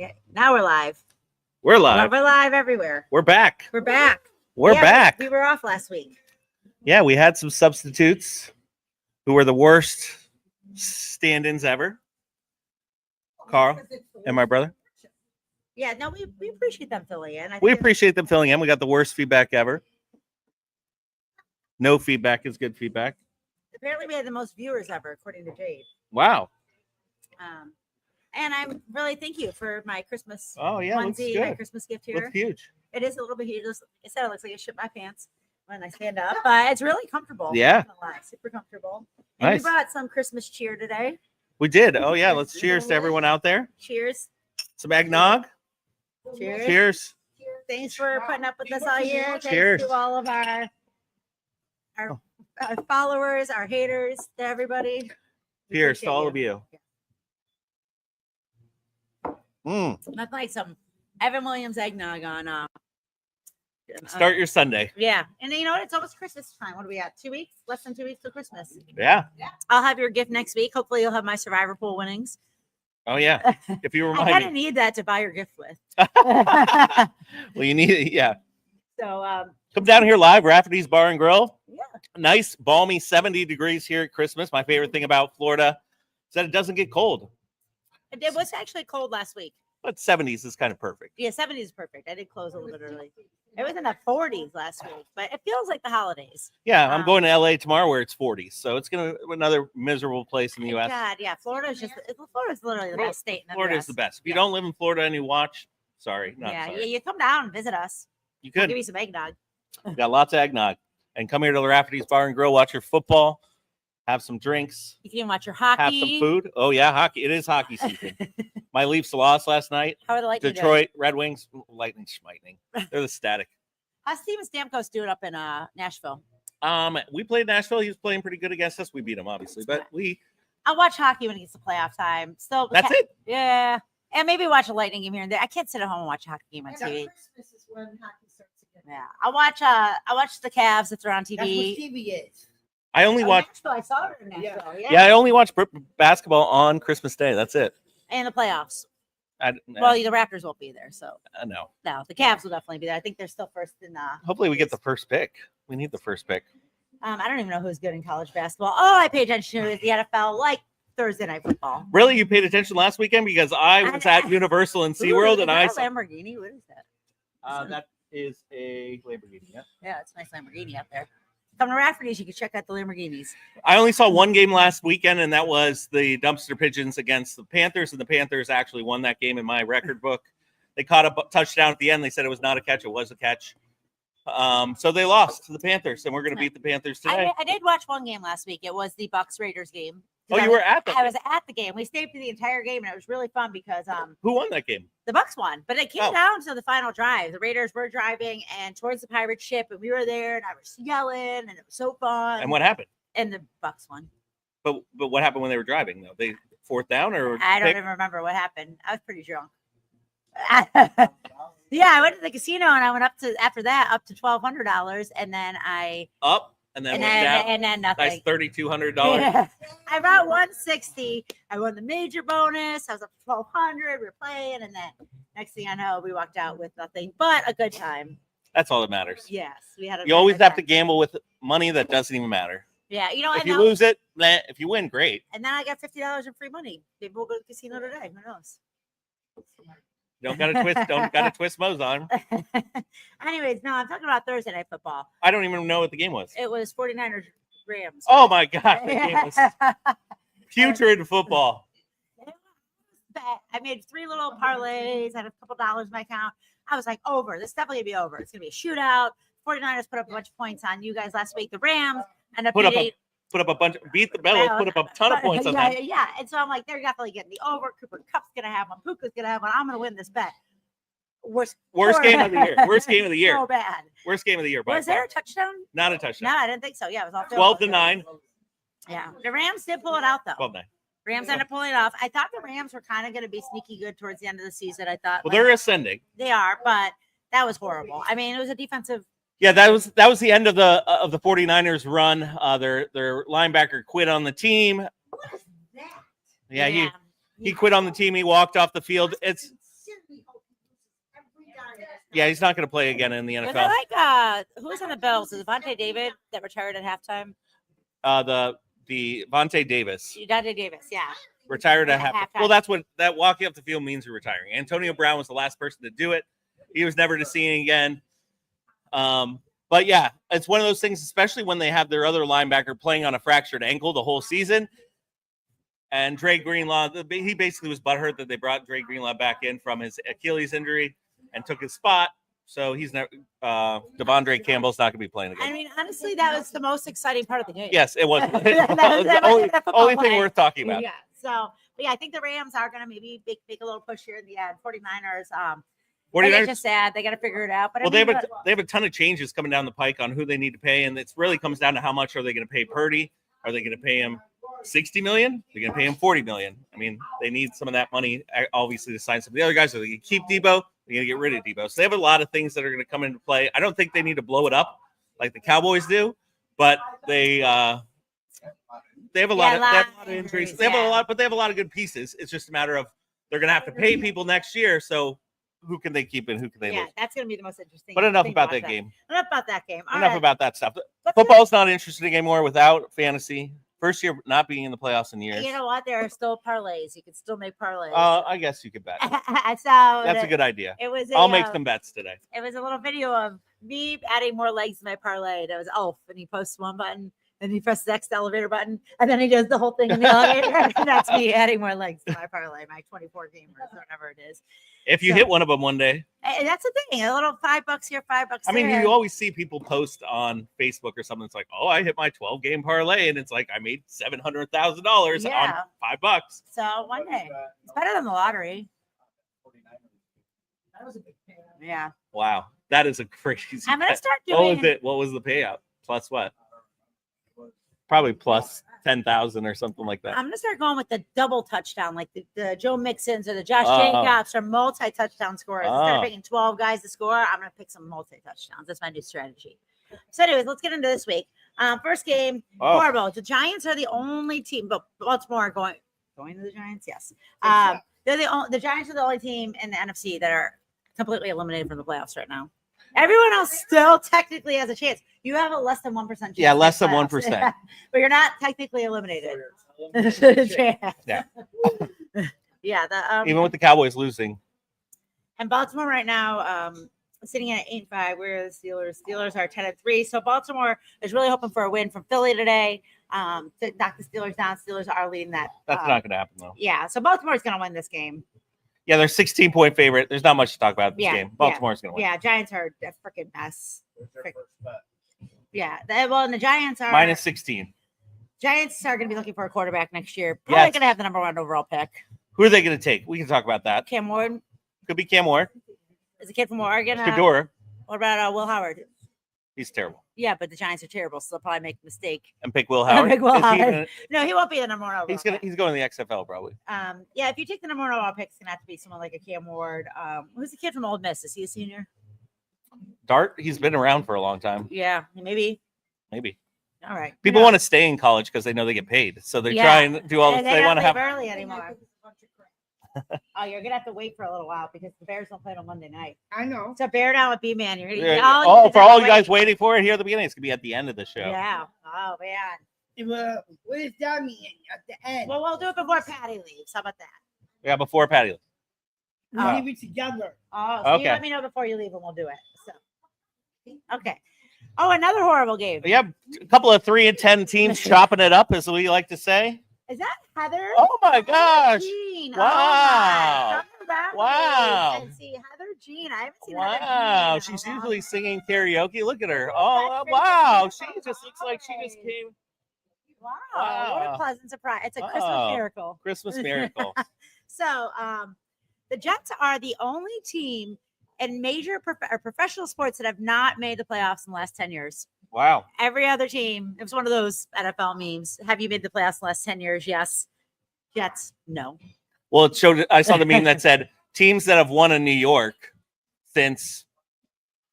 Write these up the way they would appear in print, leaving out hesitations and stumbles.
Yeah. Now we're live. We're live. We're live everywhere. We're back. We're back. We're back. We were off last week. Yeah, we had some substitutes who were the worst stand-ins ever. Carl and my brother. Yeah, no, we appreciate them filling in. We appreciate them filling in. We got the worst feedback ever. No feedback is good feedback. Apparently, we had the most viewers ever, according to Jade. Wow. And I really thank you for my Christmas onesie, my Christmas gift here. Looks huge. It is a little bit huge. I said it looks like I shit my pants when I stand up, but it's really comfortable. Yeah. I'm not gonna lie, super comfortable. And Nice. we brought some Christmas cheer today. We did. Oh, yeah. Let's cheers to everyone out there. Cheers. Some eggnog. Cheers. Cheers. Thanks for putting up with us all year. Cheers. Thanks to all of our followers, our haters, to everybody. Cheers to all of you. That's like some Evan Williams eggnog on. Start your Sunday. Yeah. And you know what? It's almost Christmas time. What are we at? 2 weeks? Less than 2 weeks till Christmas. Yeah. I'll have your gift next week. Hopefully you'll have my Survivor Pool winnings. Oh, yeah. If you remind I kind me. of need that to buy your gift with. Well, you need it. Yeah. So come down here live, Rafferty's Bar and Grill. Yeah. Nice, balmy 70 degrees here at Christmas. My favorite thing about Florida is that it doesn't get cold. It was actually cold last week. But 70s is kind of perfect. Yeah, 70s is perfect. I did close a little bit early. It was in the 40s last week, but it feels like the holidays. Yeah, I'm going to LA tomorrow where it's 40s. So it's going to be another miserable place in the U.S. God, yeah. Florida's literally the best state in the Florida US. is the best. If you don't live in Florida and you watch, sorry. Yeah, you come down and visit us. You We'll could. give you some eggnog. We got lots of eggnog. And come here to the Rafferty's Bar and Grill, watch your football, have some drinks. You can watch your hockey. Have some food. Oh, yeah, hockey. It is hockey season. My Leafs lost last night. How are the Lightning Detroit Red Wings, Lightning. They're the static. How's Steven Stamkos doing up in Nashville? We played Nashville. He was playing pretty good against us. We beat him, obviously, but I'll watch hockey when it gets to playoff time. So that's it. Yeah, and maybe watch a Lightning game here and there. I can't sit at home and watch a hockey game on TV. Christmas is when hockey starts again. Yeah, I watch the Cavs if they're on TV. That's what TV is. I only watch. Nashville, I saw it in Nashville. Yeah, I only watch basketball on Christmas Day. That's it. And the playoffs. No. Well, the Raptors won't be there, so no. No, the Cavs will definitely be there. I think they're still first in. Hopefully, we get the first pick. We need the first pick. I don't even know who's good in college basketball. All I pay attention to is the NFL, like Thursday Night Football. Really, you paid attention last weekend because I was at Universal and SeaWorld, and I saw Lamborghini. What is that? That is a Lamborghini. Yeah. Yeah, it's a nice Lamborghini up there. Come to Rafferty's, you can check out the Lamborghinis. I only saw one game last weekend, and that was the Dumpster Pigeons against the Panthers, and the Panthers actually won that game in my record book. They caught a touchdown at the end. They said it was not a catch. It was a catch. So they lost to the Panthers, and we're going to beat the Panthers today. I did watch one game last week. It was the Bucks Raiders game. Oh, you were at that? I was at the game. We stayed for the entire game, and it was really fun because who won that game? The Bucks won, but it came down to the final drive. The Raiders were driving and towards the pirate ship, and we were there, and I was yelling, and it was so fun. And what happened? And the Bucks won. But what happened when they were driving though? They fourth down or I don't even remember what happened. I was pretty drunk. Yeah, I went to the casino and I went up to $1,200, and then and then nothing. Nice $3,200. Yeah. I bought $160. I won the major bonus. I was up to $1,200. We were playing, and then next thing I know, we walked out with nothing but a good time. That's all that matters. Yes, we had. You always have to gamble with money that doesn't even matter. Yeah, you know. If you lose it, if you win, great. And then I got $50 in free money. Maybe we'll go to the casino today. Who knows? Don't gotta twist Mo's on. Anyways, no, I'm talking about Thursday Night Football. I don't even know what the game was. It was 49ers Rams. Oh my God, that game was putrid football. I made 3 little parlays. I had a couple dollars in my account. I was like, over. This is definitely gonna be over. It's gonna be a shootout. 49ers put up a bunch of points on you guys last week. The Rams end up beat the Bellows, put up a ton of points on that. Yeah. And so I'm like, they're definitely getting the over. Cooper Kupp's gonna have one. Puka's gonna have one. I'm gonna win this bet. Worst game of the year. Worst game of the year. So bad. Worst game of the year. Was there a touchdown? Not a touchdown. No, I didn't think so. Yeah, it was all 12-9. Yeah, the Rams did pull it out though. 12-9. Rams ended up pulling it off. I thought the Rams were kind of going to be sneaky good towards the end of the season. I thought. Well, they're ascending. They are, but that was horrible. I mean, it was a defensive. Yeah, that was the end of the 49ers run. Their linebacker quit on the team. What is that? Yeah, he quit on the team. He walked off the field. It's Yeah, he's not going to play again in the Was NFL. it like who's on the Bills? Is it Vontae David that retired at halftime? The Vontae Davis Vontae Davis, yeah. retired at At halftime. halftime. Well, that's what that walking up the field means you're retiring. Antonio Brown was the last person to do it. He was never to see it again. But yeah, it's one of those things, especially when they have their other linebacker playing on a fractured ankle the whole season. And Dre Greenlaw, he basically was butthurt that they brought Dre Greenlaw back in from his Achilles injury and took his spot. So he's never. Devondre Campbell's not going to be playing again. I mean, honestly, that was the most exciting part of the game. Yes, it was. That The was the football only thing play. worth talking about. Yeah. So, but yeah, I think the Rams are going to maybe make a little push here in the end. 49ers. 49ers It's just sad. They got to figure it out. But Well, I mean, they have a ton of changes coming down the pike on who they need to pay, and it really comes down to how much are they going to pay Purdy? Are they going to pay him $60 million? They're going to pay him $40 million. I mean, they need some of that money, obviously, to sign some of the other guys. Are they going to keep Debo? They're going to get rid of Debo. So they have a lot of things that are going to come into play. I don't think they need to blow it up like the Cowboys do, but they have a lot of injuries. They have a lot, but they have a lot of good pieces. It's just a matter of they're going to have to pay people next year. So who can they keep and who can they lose? that's going to be the most interesting. But enough thing to about watch that game. Enough about that game. All Enough right. about that stuff. Let's Football's not interesting anymore without fantasy. First year not being in the playoffs in years. You know what? There are still parlays. You can still make parlays. I guess you could bet. So That's a good idea. It was. I'll make some bets today. It was a little video of me adding more legs to my parlay. It was Elf, and he posts one button, and he presses the next elevator button, and then he does the whole thing in the elevator. And that's me adding more legs to my parlay, my 24 gamers, whatever it is. If you hit one of them one day. And that's the thing. A little $5 here, $5 there. I mean, you always see people post on Facebook or something. It's like, oh, I hit my 12-game parlay, and it's like I made $700,000 on $5. So one day, it's better than the lottery. That was a big payout. Yeah. Wow, that is a crazy. I'm gonna bet. start What doing. was it? What was the payout? Plus what? Probably plus 10,000 or something like that. I'm gonna start going with the double touchdown, like the Joe Mixons or the Josh Oh. Jacobs or multi-touchdown scorers. Instead of Oh. picking 12 guys to score, I'm gonna pick some multi-touchdowns. That's my new strategy. So, anyways, let's get into this week. First game, Oh. horrible. The Giants are the only team, but Baltimore going to the Giants. Yes, they're the Giants are the only team in the NFC that are completely eliminated from the playoffs right now. Everyone else still technically has a chance. You have a less than 1% chance. Yeah, to less make than playoffs. 1%. But you're not technically eliminated. Yeah. Yeah. Even with the Cowboys losing. And Baltimore right now, sitting at 8-5. Where are the Steelers? Steelers are 10-3. So Baltimore is really hoping for a win from Philly today to knock the Steelers down. Steelers are leading that. That's not going to happen, though. Yeah. So Baltimore is going to win this game. Yeah, they're 16-point favorite. There's not much to talk about in this Yeah, game. Baltimore's going to win. Yeah. Giants are a freaking mess. Yeah. And the Giants are Minus 16. Giants are going to be looking for a quarterback next year. Probably Yes. going to have the number 1 overall pick. Who are they going to take? We can talk about that. Cam Ward Could be Cam Ward. is a kid from Oregon. Shador. What about Will Howard? He's terrible. Yeah, but the Giants are terrible, so they'll probably make a mistake. And pick Will Howard. Pick Will Is he Howard. gonna- No, he won't be the number 1 overall. he's going to the XFL probably. Yeah, if you take the number 1 overall pick, it's gonna have to be someone like a Cam Ward. Who's the kid from Old Miss? Is he a senior? Dart, he's been around for a long time. Yeah, maybe. Maybe. All right. People want to stay in college because they know they get paid. So they try and do all this. And They don't want to leave have. early anymore. Oh, you're gonna have to wait for a little while because the Bears don't play on Monday night. I know. So bear down with B-Man. You're gonna Yeah. all For all you guys waiting for it here at the beginning, it's going to be at the end of the show. Yeah. Oh man. Well, what does that mean at the end? Well, we'll do it before Patty leaves. How about that? Yeah, before Patty. We Oh. leave it together. Oh, so you Okay. let me know before you leave and we'll do it. So okay. Oh, another horrible game. Yeah, a couple of 3-10 teams chopping it up, as we like to say. Is that Heather? Oh my gosh! Jean. Wow. Oh my. Wow. And see Heather Jean. I haven't seen Wow, Heather Jean she's in a long usually time. singing karaoke. Look at her. That's Oh, great. wow. That's She so just looks like she just nice. came. Wow. What Wow. a pleasant surprise. It's a Christmas Wow. miracle. Christmas miracle. So the Jets are the only team in major professional sports that have not made the playoffs in the last 10 years. Wow. Every other team, it was one of those NFL memes. Have you made the playoffs in the last 10 years? Yes. Jets, no. Well, it showed. I saw the meme that said teams that have won in New York since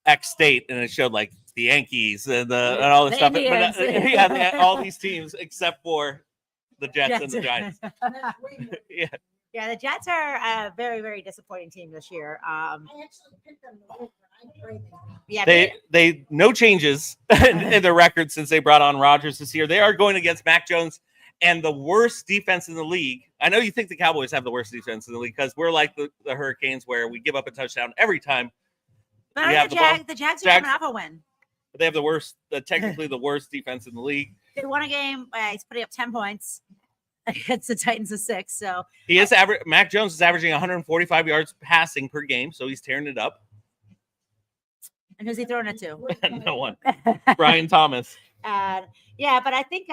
X state, and it showed like the Yankees and all this The stuff. But, Indians. all these teams except for the Jets and the Giants. And that's way more. Yeah. Yeah, the Jets are a very, very disappointing team this year. I actually picked them to win, but Yeah, They no changes in their record since they brought on Rodgers this year. They are going against Mac Jones and the worst defense in the league. I know you think the Cowboys have the worst defense in the league because we're like the Hurricanes where we give up a touchdown every time. but we have the the ball. Jags are Jags- coming off a win. But they have the worst, technically the worst defense in the league. They won a game. He's putting up 10 points against the Titans of 6. So He is Mac Jones is averaging 145 yards passing per game, so he's tearing it up. and who's he throwing it to? No one. Brian Thomas. Yeah, but I think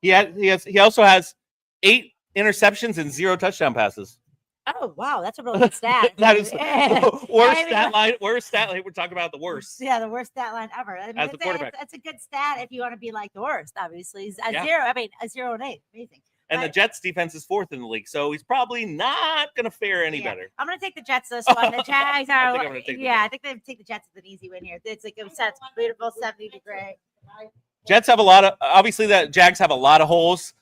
He also has 8 interceptions and 0 touchdown passes. oh wow, that's a really good stat. That is worst I mean, stat line. Worst stat line. We're talking about the worst. Yeah, the worst stat line ever. I mean, As the quarterback. that's a good stat if you want to be like the worst. Obviously, he's a Yeah. 0. I mean, a 0 and 8. Amazing. And the But- Jets defense is 4th in the league, so he's probably not going to fare any Yeah. better. I'm gonna take the Jets this one. The Jags are. I think I'm gonna take the I think they take the Jets as an easy win here. It's like it's beautiful 70-degree. Jets have a lot of obviously the Jags have a lot of holes.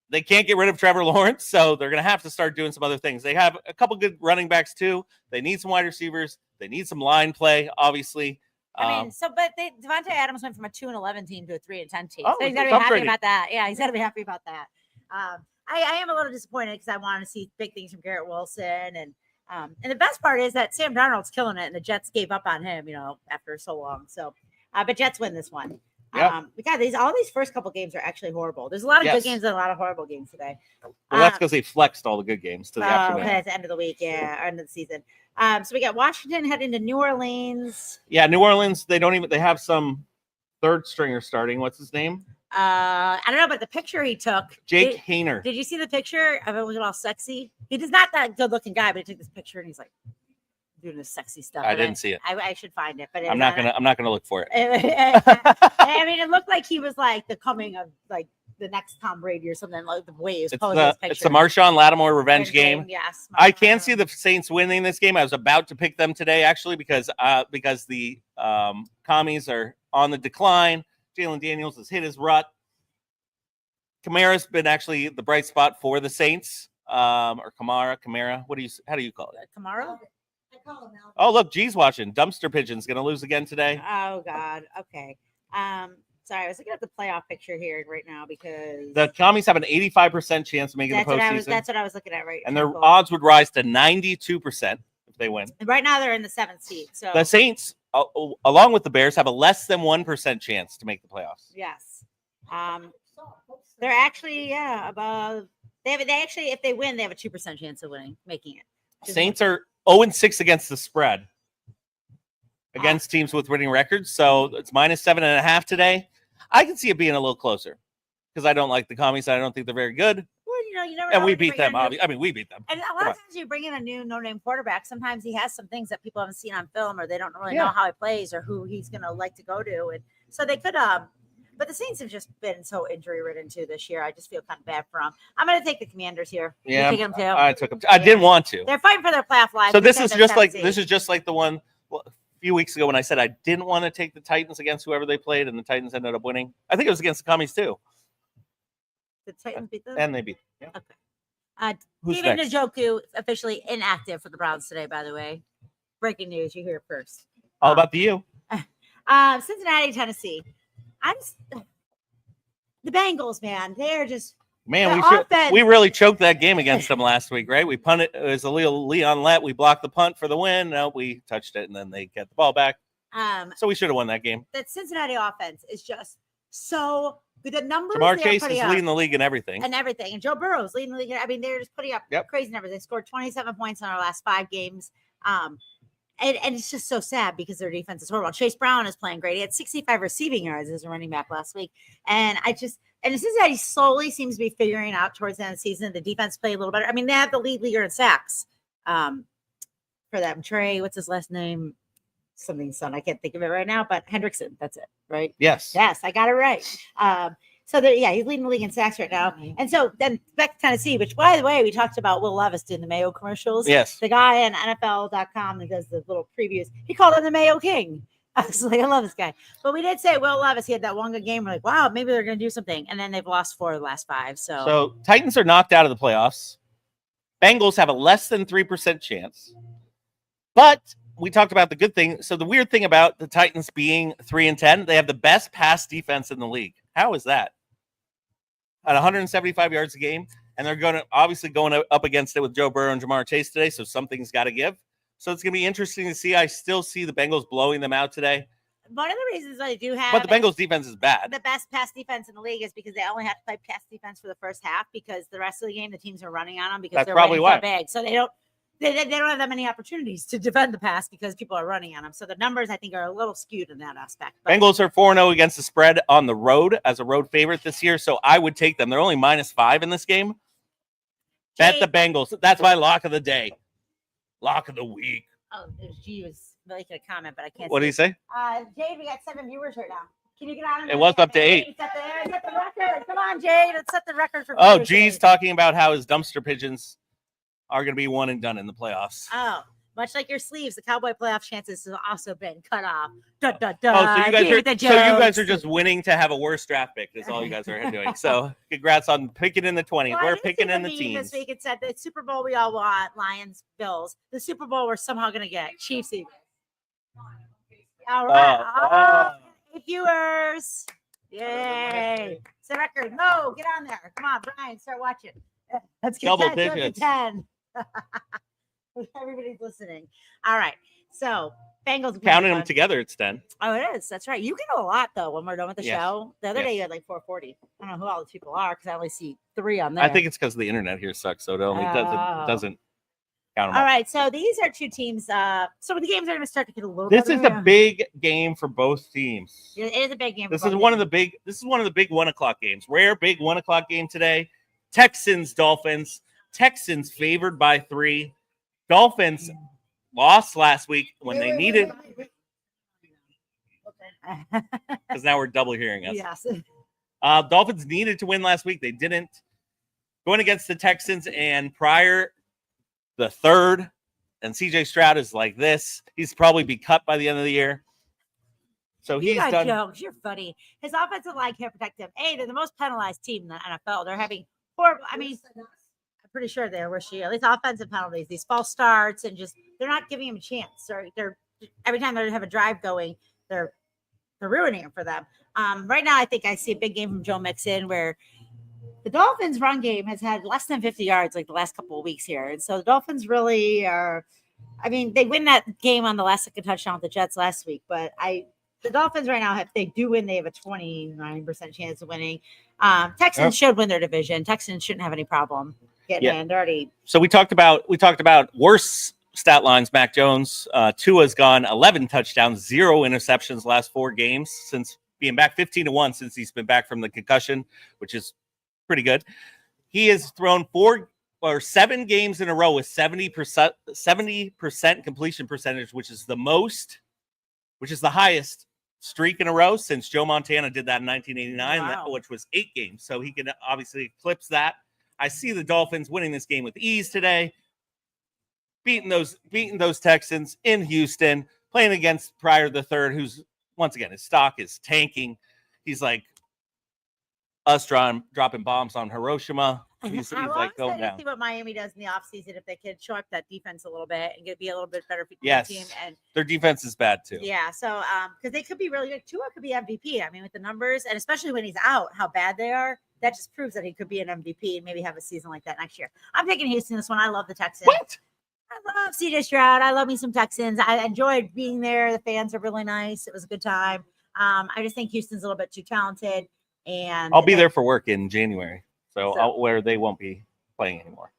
They can't get rid of Trevor Lawrence, so they're going to have to start doing some other things. They have a couple good running backs too. They need some wide receivers. They need some line play, obviously. I mean, Devontae Adams went from a 2-11 team to a 3-10 team. Oh, So he's got to it's be happy upgraded. about that. Yeah, he's got to be happy about that. I am a little disappointed because I want to see big things from Garrett Wilson, and the best part is that Sam Darnold's killing it, and the Jets gave up on him, after so long. So, but Jets win this one. Yep. Because all these first couple games are actually horrible. There's a lot of Yes. good games and a lot of horrible games today. Well, that's because they flexed all the good games to the afternoon. At the end of the week, or end of the season. So we got Washington heading to New Orleans. Yeah, New Orleans, they have some third stringer starting. What's his name? I don't know, but the picture he took. Jake Hayner. Did you see the picture of him looking all sexy? He is not that good looking guy, but he took this picture and he's like doing this sexy stuff. I And didn't see it. I should find it, but I'm not gonna look for it. I mean, it looked like he was like the coming of like the next Tom Brady or something. Like the way he was posing his picture. It's the Marshawn Lattimore revenge game. Yes, I can see the Saints winning this game. I was about to pick them today, actually, because the commies are on the decline. Jalen Daniels has hit his rut. Kamara's been actually the bright spot for the Saints, or Kamara. How do you call it? Kamara. I call him out. Oh, look, G's watching. Dumpster Pigeon's going to lose again today. Oh God. Okay. Sorry, I was looking at the playoff picture here right now because The commies have an 85% chance of making the postseason, that's what I was looking at and their cool. odds would rise to 92% if they win. And right now they're in the 7th seed. So The Saints, along with the Bears, have a less than 1% chance to make the playoffs. yes. They're actually above. They actually, if they win, they have a 2% chance of making it. Saints are 0-6 against the spread against teams with winning records, so it's -7.5 today. I can see it being a little closer because I don't like the commies. I don't think they're very good, Well, you never. and know we when you beat bring them. in a new- We beat them. And a Come lot on. of times you bring in a new no-name quarterback. Sometimes he has some things that people haven't seen on film, or they don't really know Yeah. how he plays or who he's going to like to go to, and so they could. But the Saints have just been so injury-ridden too this year. I just feel kind of bad for them. I'm going to take the Commanders here. You Yeah, taking them too? I took them. I didn't want to. They're fighting for their playoff lives. So this because is they're just like the one a few weeks ago when I said I didn't want to take the Titans against whoever they played, and the Titans ended up winning. I think it was against the commies too, The Titans beat them. and they beat. Yeah. Who's David next? Njoku officially inactive for the Browns today. By the way, breaking news. You hear it first. All about the U. Cincinnati, Tennessee. The Bengals, man. They're just Man, The offense. we really choked that game against them last week, right? We punted. It was a Leon Lett. We blocked the punt for the win. No, we touched it, and then they get the ball back. So we should have won that game. that Cincinnati offense is just so good. The numbers Jamar they're Chase is putting up leading the league in everything. and everything, and Joe Burrow's leading the league. I mean, they're just putting up Yep. crazy numbers. They scored 27 points in our last 5 games. And it's just so sad because their defense is horrible. Chase Brown is playing great. He had 65 receiving yards as a running back last week. And Cincinnati slowly seems to be figuring out towards the end of the season. The defense played a little better. I mean, they have the lead leader in sacks for them. Trey, what's his last name? Something son. I can't think of it right now, but Hendrickson. That's it, right? Yes. Yes, I got it right. So he's leading the league in sacks right now. And so then back to Tennessee, which by the way, we talked about Will Levis doing the Mayo commercials. Yes. The guy on NFL.com that does the little previews, he called him the Mayo King. I was like, I love this guy. But we did say Will Levis, he had that one good game. We're like, wow, maybe they're going to do something. And then they've lost 4 of the last 5. So Titans are knocked out of the playoffs. Bengals have a less than 3% chance. But we talked about the good thing. So the weird thing about the Titans being 3-10, they have the best pass defense in the league. How is that? At 175 yards a game, and they're going up against it with Joe Burrow and Jamar Chase today, so something's got to give. So it's going to be interesting to see. I still see the Bengals blowing them out today. One of the reasons I do have, but the Bengals defense is bad. The best pass defense in the league is because they only have to play pass defense for the first half, because the rest of the game the teams are running on them because That's they're probably running why. so big. So they don't have that many opportunities to defend the pass because people are running on them. So the numbers I think are a little skewed in that aspect. But Bengals are 4-0 against the spread on the road as a road favorite this year, so I would take them. They're only -5 in this game. Bet the Bengals. That's my lock of the day. Lock of the week. Oh, G was making a comment, but I can't. What do you say? Jade, we got 7 viewers right now. Can you get on? It was up to 8. Set the record. Come on, Jade. Let's set the record for. Oh, viewers G's today. talking about how his dumpster pigeons are going to be one and done in the playoffs. Oh, much like your sleeves, the Cowboy playoff chances have also been cut off. Da, da, da. Oh, so you Give it guys the are just winning to have a worse draft pick. Is all you guys are doing. So, congrats on picking in the 20s. Well, I We're did picking see in the meme teens. This week it said the Super Bowl we all want, Lions, Bills. The Super Bowl we're somehow going to get Chiefs. Eagles. All right. Oh. 8 viewers. Yay. It's a record. No, get on there. Come on, Brian, start watching. Let's get Double 10, go to digits. 10. Everybody's listening. All right. So, Bengals. Counting win. them together, it's 10. Oh, it is. That's right. You get a lot, though, when we're done with the Yes. show. The other Yes. day, you had like 440. I don't know who all these people are because I only see 3 on there. I think it's because the internet here sucks, so it only Oh. doesn't count them All all. right, so these are two teams. So the games are going to start to get a little. This better. is a big game for both teams. It is a big game. This is one of the big 1:00 games. Rare big 1:00 game today. Texans Dolphins. Texans favored by 3. Dolphins lost last week when they needed, because now we're double hearing us. Yes. Dolphins needed to win last week. They didn't. Going against the Texans and prior the third, and CJ Stroud is like this. He's probably be cut by the end of the year. So You he's got done. jokes. You're funny. His offensive line can't protect him. They're the most penalized team in the NFL. They're having horrible. I mean, I'm pretty sure they're where she. These offensive penalties, these false starts, and just they're not giving him a chance. They're every time they have a drive going, they're ruining it for them. Right now, I think I see a big game from Joe Mixon where the Dolphins' run game has had less than 50 yards like the last couple of weeks here. And so the Dolphins really are, I mean, they win that game on the last second touchdown with the Jets last week. But the Dolphins right now, if they do win, they have a 29% chance of winning. Texans should win their division. Texans shouldn't have any problem getting in. They're already. So we talked about worse stat lines. Mac Jones, Tua's gone 11 touchdowns, 0 interceptions last 4 games since being back, 15-1 since he's been back from the concussion, which is pretty good. He has thrown 7 games in a row with 70% completion percentage, which is the highest streak in a row since Joe Montana did that in 1989, Wow. which was 8 games. So he can obviously eclipse that. I see the Dolphins winning this game with ease today, beating those Texans in Houston, playing against Pryor the Third, who's once again his stock is tanking. He's like us dropping bombs on Hiroshima. He's like going down. See what Miami does in the offseason if they could show up that defense a little bit and be a little bit better Yes. team. And Their defense is bad too. yeah, so because they could be really good. Tua could be MVP. I mean, with the numbers, and especially when he's out, how bad they are, that just proves that he could be an MVP and maybe have a season like that next year. I'm taking Houston this one. I love the Texans. What? I love CJ Stroud. I love me some Texans. I enjoyed being there. The fans are really nice. It was a good time. I just think Houston's a little bit too talented. And I'll be there for work in January, so where they won't be playing anymore.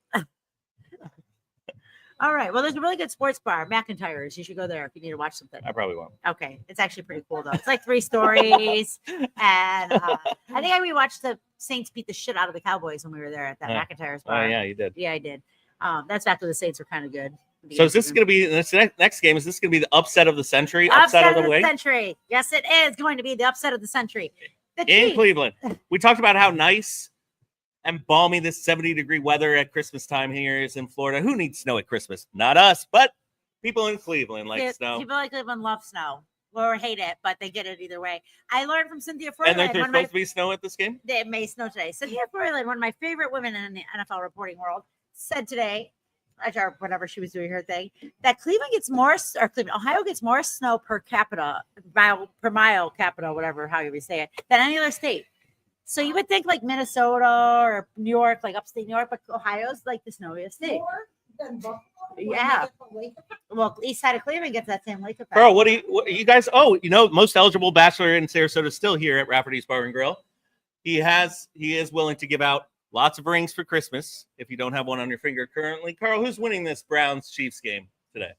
All right. Well, there's a really good sports bar, McIntyre's. You should go there if you need to watch something. I probably won't. Okay. It's actually pretty cool, though. It's like 3 stories. And I think I rewatched the Saints beat the shit out of the Cowboys when we were there at that McIntyre's bar. Oh, yeah, you did. Yeah, I did. That's after the Saints were kind of good. So is this going to be this next game? Is this going to be the upset of the century? Upset of the week? Century. Yes, it is going to be the upset of the century. In Cleveland. We talked about how nice and balmy this 70-degree weather at Christmas time here is in Florida. Who needs snow at Christmas? Not us, but people in Cleveland like snow. People in Cleveland love snow or hate it, but they get it either way. I learned from Cynthia And Froyland. there's supposed to be snow at this game? It may snow today. Cynthia Froyland, one of my favorite women in the NFL reporting world, said today, or whatever she was doing her thing, that Cleveland gets more, or Cleveland, Ohio gets more snow per capita, per mile capita, whatever, however you say it, than any other state. So you would think like Minnesota or New York, like upstate New York, but Ohio's like the snowiest state. More than Buffalo. Yeah. Well, east side of Cleveland gets that same lake effect. Bro, what you guys? Oh, most eligible bachelor in Sarasota is still here at Rafferty's Bar and Grill. He is willing to give out lots of rings for Christmas if you don't have one on your finger currently. Carl, who's winning this Browns Chiefs game today?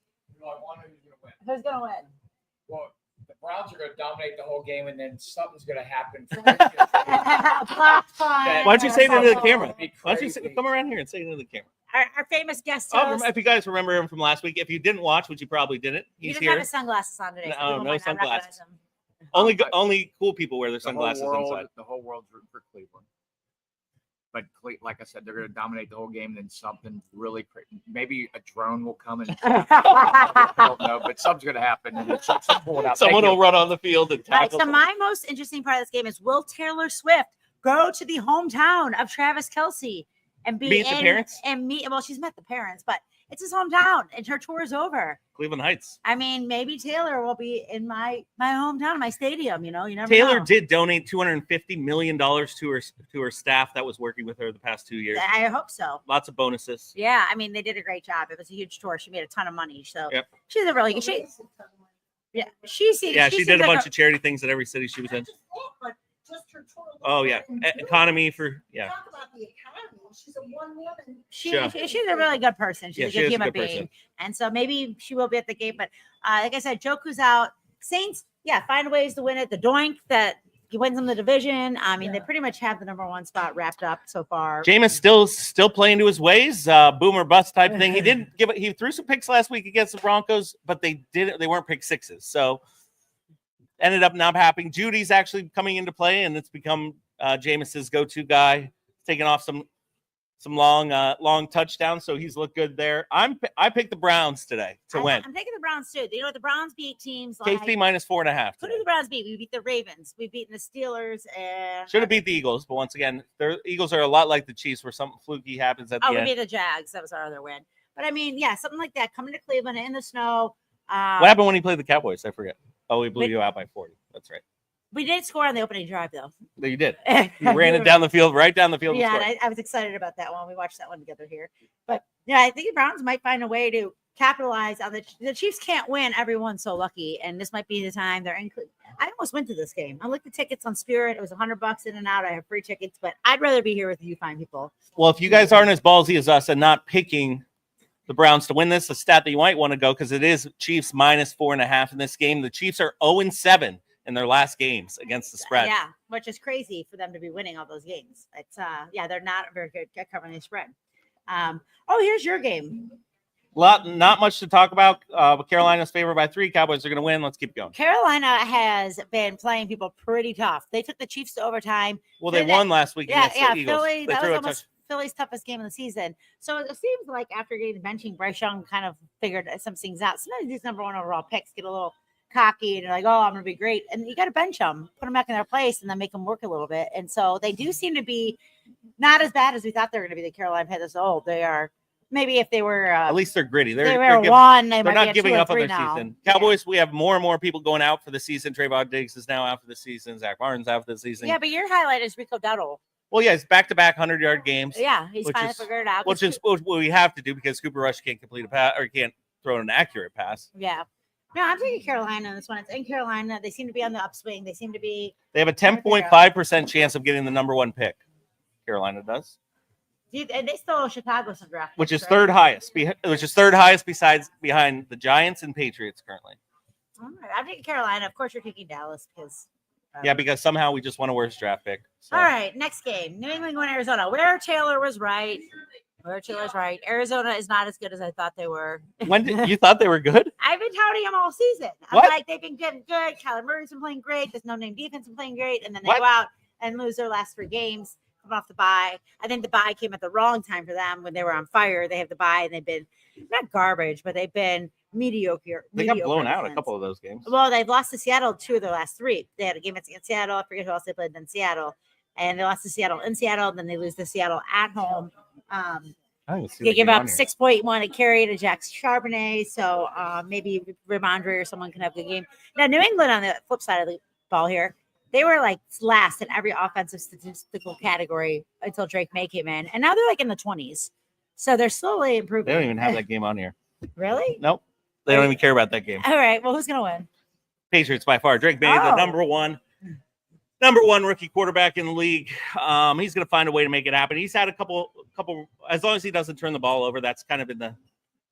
Who's gonna win? Well, the Browns are going to dominate the whole game, and then something's going to happen. Why don't you say it into the camera? Be Why don't you crazy. come around here and say it into the camera? Our famous guest Oh, host. if you guys remember him from last week, if you didn't watch, which you probably didn't, He he's doesn't have here. his sunglasses on today. No, people no might not recognize sunglasses. him. Only cool people wear their The whole sunglasses world- inside. The whole world's rooting for Cleveland. But like I said, they're going to dominate the whole game. Then something really crazy. Maybe a drone will come and I don't know, but something's going to happen. And it's pull it out. Someone Thank will run on the field and All right, tackle. so my most interesting part of this game is, will Taylor Swift go to the hometown of Travis Kelce and Meet the parents? and meet? Well, she's met the parents, but it's his hometown, and her tour is over. Her Heights. I mean, maybe Taylor will be in my hometown, my stadium. You never Taylor know. did donate $250 million to her staff that was working with her the past 2 years. I hope so. Lots of bonuses. Yeah, I mean, they did a great job. It was a huge tour. She made a ton of money. So Yep. she's a really good. She She did seems a like bunch of charity things at every city she was in. Oh yeah, economy for Talk about the economy. She's a one woman. Sure. She's a really good person. She's Yeah, a she good is a human good being. person. And so maybe she will be at the game. But like I said, Joku's out. Saints, find ways to win it. The doink that he wins them the division. I mean, they pretty much have the number one spot wrapped up so far. Jameis still playing to his ways, boomer bust type thing. He threw some picks last week against the Broncos, but they weren't pick sixes. So ended up not happening. Judy's actually coming into play, and it's become Jameis's go-to guy, taking off some long touchdowns. So he's looked good there. I picked the Browns today to win. I'm taking the Browns too. You know what? The Browns beat teams like KC minus 4.5. who did the Browns beat? We beat the Ravens. We've beaten the Steelers. And Should have beat the Eagles, but once again, the Eagles are a lot like the Chiefs, where something fluky happens at the we end. beat the Jags. That was our other win. But I mean, something like that. Coming to Cleveland in the snow. What happened when he played the Cowboys? I forget. Oh, he blew They- you out by 40. That's right. We did score on the opening drive, though. No, you did. You ran it down the field, right down the field. and Yeah, scored. and I was excited about that one. We watched that one together here. But I think the Browns might find a way to capitalize on the Chiefs. Can't win. Everyone's so lucky, and this might be the time they're in. I almost went to this game. I looked the tickets on Spirit. It was $100 in and out. I have free tickets, but I'd rather be here with you fine people. Well, if you guys aren't as ballsy as us and not picking the Browns to win this, a stat that you might want to go, because it is Chiefs minus 4.5 in this game. The Chiefs are 0-7 in their last games against the spread. Yeah, which is crazy for them to be winning all those games. It's they're not very good at covering the spread. Here's your game. Not much to talk about. Carolina's favored by 3. Cowboys are going to win. Let's keep going. Carolina has been playing people pretty tough. They took the Chiefs to overtime. Well, they Philly- won last week against the Eagles. Philly. They That threw was a almost Philly's toughest game of the season. So it seems like after getting benching, Bryce Young kind of figured some things out. Sometimes these number one overall picks get a little cocky and they're like, "Oh, I'm going to be great," and you got to bench them, put them back in their place, and then make them work a little bit. And so they do seem to be not as bad as we thought they were going to be. The Carolina Panthers. Oh, they are. Maybe if they were At least they're gritty. they were one, They're might be not at giving 2 or up on 3 their now. season. Yeah. Cowboys, we have more and more people going out for the season. Trayvon Diggs is now out for the season. Zach Martin's out for the season. Yeah, but your highlight is Rico Dowdle. Well, yeah, it's back-to-back 100-yard games. Yeah, he's Which finally is- figured it out. Which is what we have to do because Cooper Rush can't complete a pass or can't throw an accurate pass. Yeah. No, I'm taking Carolina on this one. It's in Carolina. They seem to be on the upswing. They seem to be. They have a 10.5% chance of getting the number 1 pick. Carolina does, And they still owe Chicago some draft which picks, is right? third highest. Which is third highest behind the Giants and Patriots currently. All right, I'm taking Carolina. Of course, you're taking Dallas because. Yeah, because somehow we just want to worst draft pick. So. All right, next game: New England going Arizona. Where Taylor was right. Where Taylor's right. Arizona is not as good as I thought they were. When did you thought they were good? I've been touting them all season. I'm What? like, they've been getting good. Kyler Murray's been playing great. This no-name defense been playing great, and then they What? go out and lose their last 3 games. Coming off the bye. I think the bye came at the wrong time for them when they were on fire. They have the bye and they've been not garbage, but they've been mediocre. They got mediocre blown out a defense. couple of those games. Well, they've lost to Seattle 2 of their last 3. They had a game against Seattle. I forget who else they played in Seattle. And they lost to Seattle in Seattle. And then they lose to Seattle at home. I didn't see They that give game up on here. 6.1 a carry to Jack Charbonnet. So maybe Ramondre or someone can have a good game. Now, New England on the flip side of the ball here, they were like last in every offensive statistical category until Drake May came in. And now they're like in the 20s. So they're slowly improving. They don't even have that game on here. Really? Nope. They don't even care about that game. All right. Well, who's going to win? Patriots by far. Drake May, the Oh. number one rookie quarterback in the league. He's going to find a way to make it happen. He's had a couple. As long as he doesn't turn the ball over, that's kind of been the